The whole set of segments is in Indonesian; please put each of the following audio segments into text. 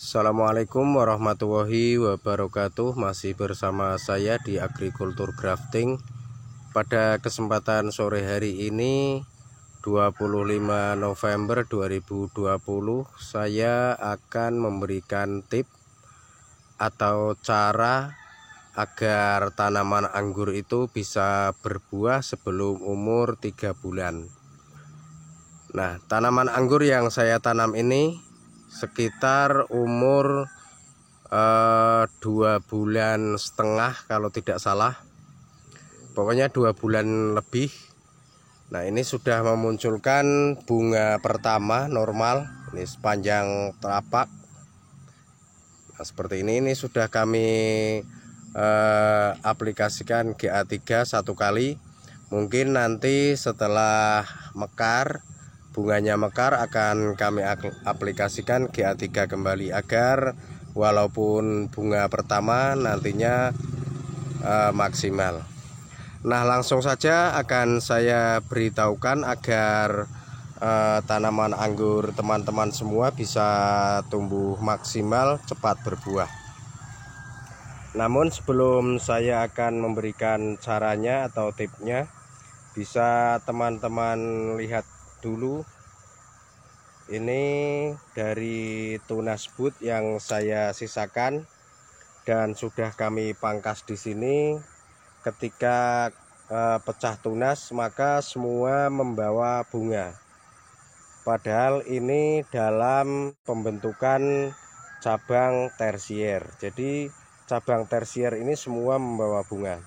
Assalamualaikum warahmatullahi wabarakatuh. Masih bersama saya di Agrikultur Grafting. Pada kesempatan sore hari ini 25 November 2020, saya akan memberikan tip atau cara agar tanaman anggur itu bisa berbuah sebelum umur 3 bulan. Nah, tanaman anggur yang saya tanam ini sekitar umur 2 bulan setengah kalau tidak salah, pokoknya 2 bulan lebih. Nah, ini sudah memunculkan bunga pertama normal, ini sepanjang telapak. Nah, seperti ini sudah kami aplikasikan GA3 1 kali. Mungkin nanti setelah mekar, bunganya mekar, akan kami aplikasikan GA3 kembali agar walaupun bunga pertama nantinya maksimal. Nah, langsung saja akan saya beritahukan agar tanaman anggur teman-teman semua bisa tumbuh maksimal, cepat berbuah. Namun sebelum saya akan memberikan caranya atau tipsnya, bisa teman-teman lihat dulu ini dari tunas bud yang saya sisakan dan sudah kami pangkas di sini. Ketika pecah tunas maka semua membawa bunga, padahal ini dalam pembentukan cabang tersier. Jadi cabang tersier ini semua membawa bunga.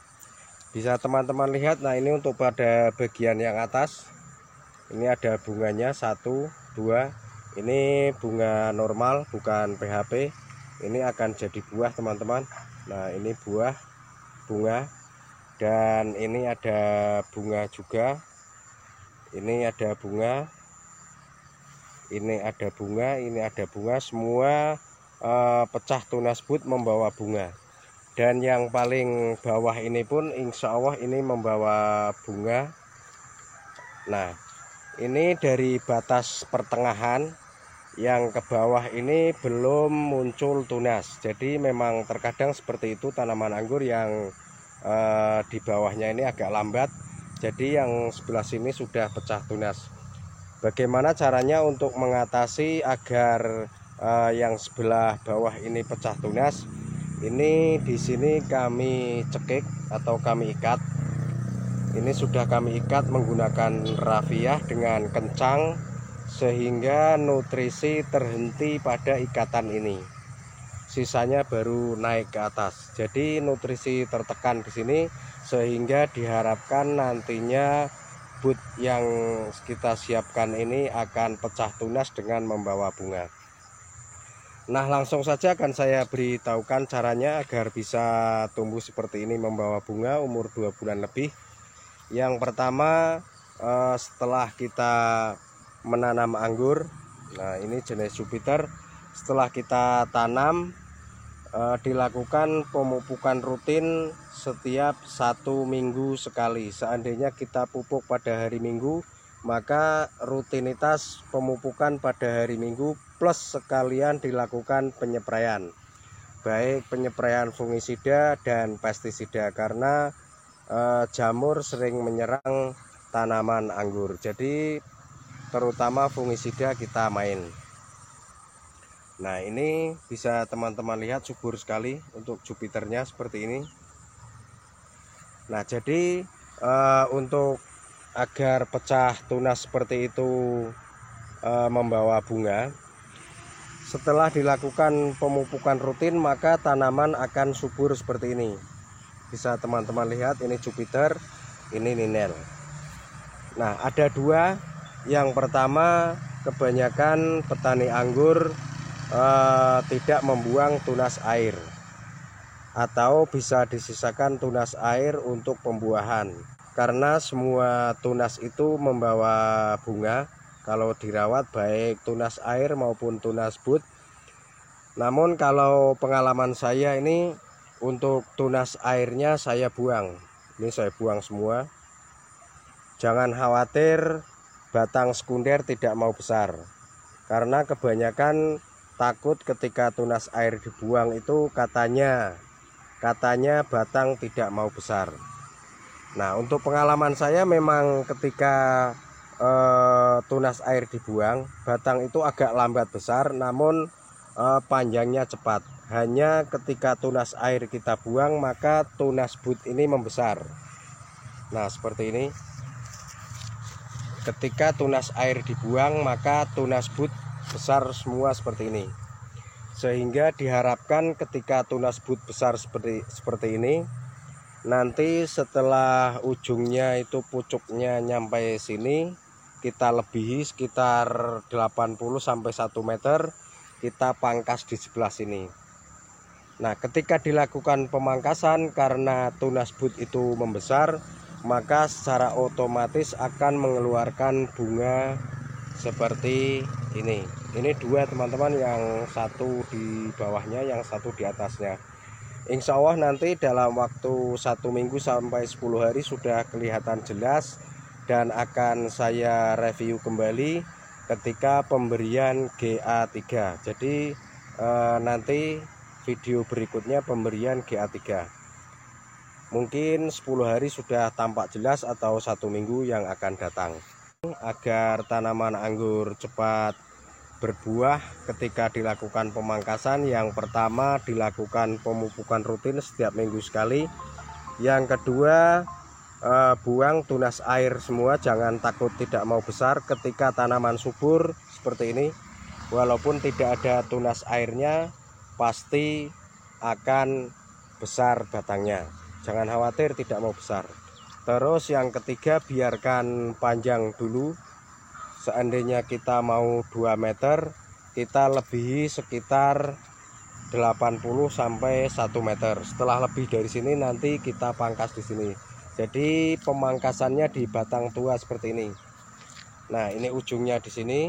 Bisa teman-teman lihat. Nah, ini untuk pada bagian yang atas, ini ada bunganya 1, 2. Ini bunga normal, bukan PHP. Ini akan jadi buah teman-teman. Nah, ini buah bunga, dan ini ada bunga juga. Ini ada bunga, ini ada bunga, ini ada bunga. Semua pecah tunas bud membawa bunga. Dan yang paling bawah ini pun insya Allah ini membawa bunga. Nah, ini dari batas pertengahan yang ke bawah ini belum muncul tunas. Jadi memang terkadang seperti itu tanaman anggur yang di bawahnya ini agak lambat. Jadi yang sebelah sini sudah pecah tunas. Bagaimana caranya untuk mengatasi agar yang sebelah bawah ini pecah tunas? Ini di sini kami cekik atau kami ikat. Ini sudah kami ikat menggunakan rafiah dengan kencang sehingga nutrisi terhenti pada ikatan ini. Sisanya baru naik ke atas. Jadi nutrisi tertekan di sini sehingga diharapkan nantinya bud yang kita siapkan ini akan pecah tunas dengan membawa bunga. Nah, langsung saja akan saya beritahukan caranya agar bisa tumbuh seperti ini membawa bunga umur 2 bulan lebih. Yang pertama, setelah kita menanam anggur, nah ini jenis Jupiter, setelah kita tanam dilakukan pemupukan rutin setiap 1 minggu sekali. Seandainya kita pupuk pada hari Minggu, maka rutinitas pemupukan pada hari Minggu plus sekalian dilakukan penyepraian, baik penyepraian fungisida dan pestisida, karena jamur sering menyerang tanaman anggur. Jadi terutama fungisida kita main. Nah, ini bisa teman-teman lihat subur sekali untuk Jupiternya seperti ini. Nah, jadi untuk agar pecah tunas seperti itu membawa bunga, setelah dilakukan pemupukan rutin maka tanaman akan subur seperti ini. Bisa teman-teman lihat, ini Jupiter, ini Ninel. Nah, ada dua. Yang pertama, kebanyakan petani anggur tidak membuang tunas air, atau bisa disisakan tunas air untuk pembuahan, karena semua tunas itu membawa bunga kalau dirawat, baik tunas air maupun tunas bud. Namun kalau pengalaman saya ini, untuk tunas airnya saya buang. Ini saya buang semua. Jangan khawatir batang sekunder tidak mau besar, karena kebanyakan takut ketika tunas air dibuang itu katanya batang tidak mau besar. Nah, untuk pengalaman saya memang ketika tunas air dibuang, batang itu agak lambat besar, namun panjangnya cepat. Hanya ketika tunas air kita buang, maka tunas bud ini membesar. Nah, seperti ini. Ketika tunas air dibuang, maka tunas bud besar semua seperti ini. Sehingga diharapkan ketika tunas bud besar seperti ini, nanti setelah ujungnya itu pucuknya nyampe sini, kita lebihi sekitar 80 sampai 1 meter, kita pangkas di sebelah sini. Nah, ketika dilakukan pemangkasan karena tunas bud itu membesar, maka secara otomatis akan mengeluarkan bunga seperti ini. Ini dua teman-teman, yang satu di bawahnya, yang satu di atasnya. Insya Allah nanti dalam waktu 1 minggu sampai 10 hari sudah kelihatan jelas, dan akan saya review kembali ketika pemberian GA3. Jadi nanti video berikutnya pemberian GA3. Mungkin 10 hari sudah tampak jelas, atau 1 minggu yang akan datang. Agar tanaman anggur cepat berbuah ketika dilakukan pemangkasan, yang pertama dilakukan pemupukan rutin setiap minggu sekali. Yang kedua, buang tunas air semua, jangan takut tidak mau besar. Ketika tanaman subur seperti ini, walaupun tidak ada tunas airnya, pasti akan besar batangnya. Jangan khawatir tidak mau besar. Terus yang ketiga, biarkan panjang dulu. Seandainya kita mau 2 meter, kita lebihi sekitar 80 sampai 1 meter. Setelah lebih dari sini nanti kita pangkas di sini. Jadi pemangkasannya di batang tua seperti ini. Nah, ini ujungnya di sini.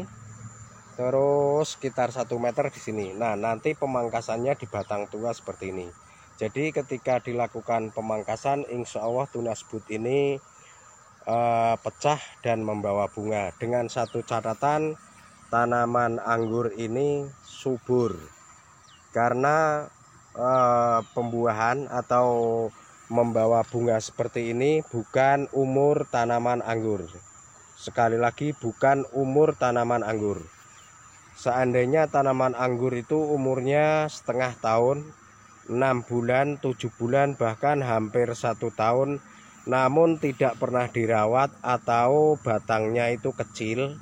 Terus sekitar 1 meter di sini. Nah, nanti pemangkasannya di batang tua seperti ini. Jadi ketika dilakukan pemangkasan, insya Allah tunas bud ini pecah dan membawa bunga. Dengan satu catatan, tanaman anggur ini subur, karena pembuahan atau membawa bunga seperti ini bukan umur tanaman anggur. Sekali lagi, bukan umur tanaman anggur. Seandainya tanaman anggur itu umurnya setengah tahun, 6 bulan, 7 bulan, bahkan hampir 1 tahun, namun tidak pernah dirawat atau batangnya itu kecil,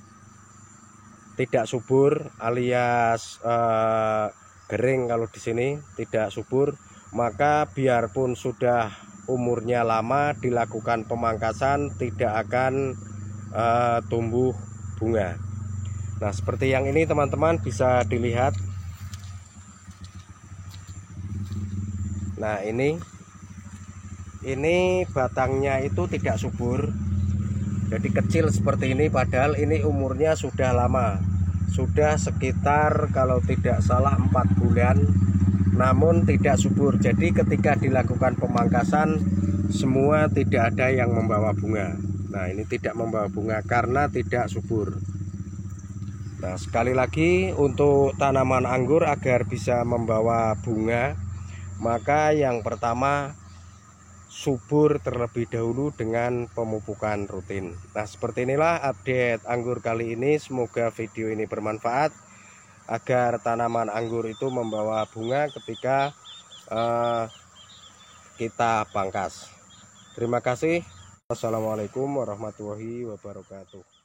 tidak subur alias kering, kalau di sini tidak subur, maka biarpun sudah umurnya lama dilakukan pemangkasan tidak akan tumbuh bunga. Nah, seperti yang ini teman-teman bisa dilihat. Nah, ini batangnya itu tidak subur, jadi kecil seperti ini, padahal ini umurnya sudah lama, sudah sekitar kalau tidak salah 4 bulan, namun tidak subur. Jadi ketika dilakukan pemangkasan, semua tidak ada yang membawa bunga. Nah, ini tidak membawa bunga karena tidak subur. Nah, sekali lagi, untuk tanaman anggur agar bisa membawa bunga, maka yang pertama subur terlebih dahulu dengan pemupukan rutin. Nah, seperti inilah update anggur kali ini. Semoga video ini bermanfaat agar tanaman anggur itu membawa bunga ketika kita pangkas. Terima kasih. Wassalamualaikum warahmatullahi wabarakatuh.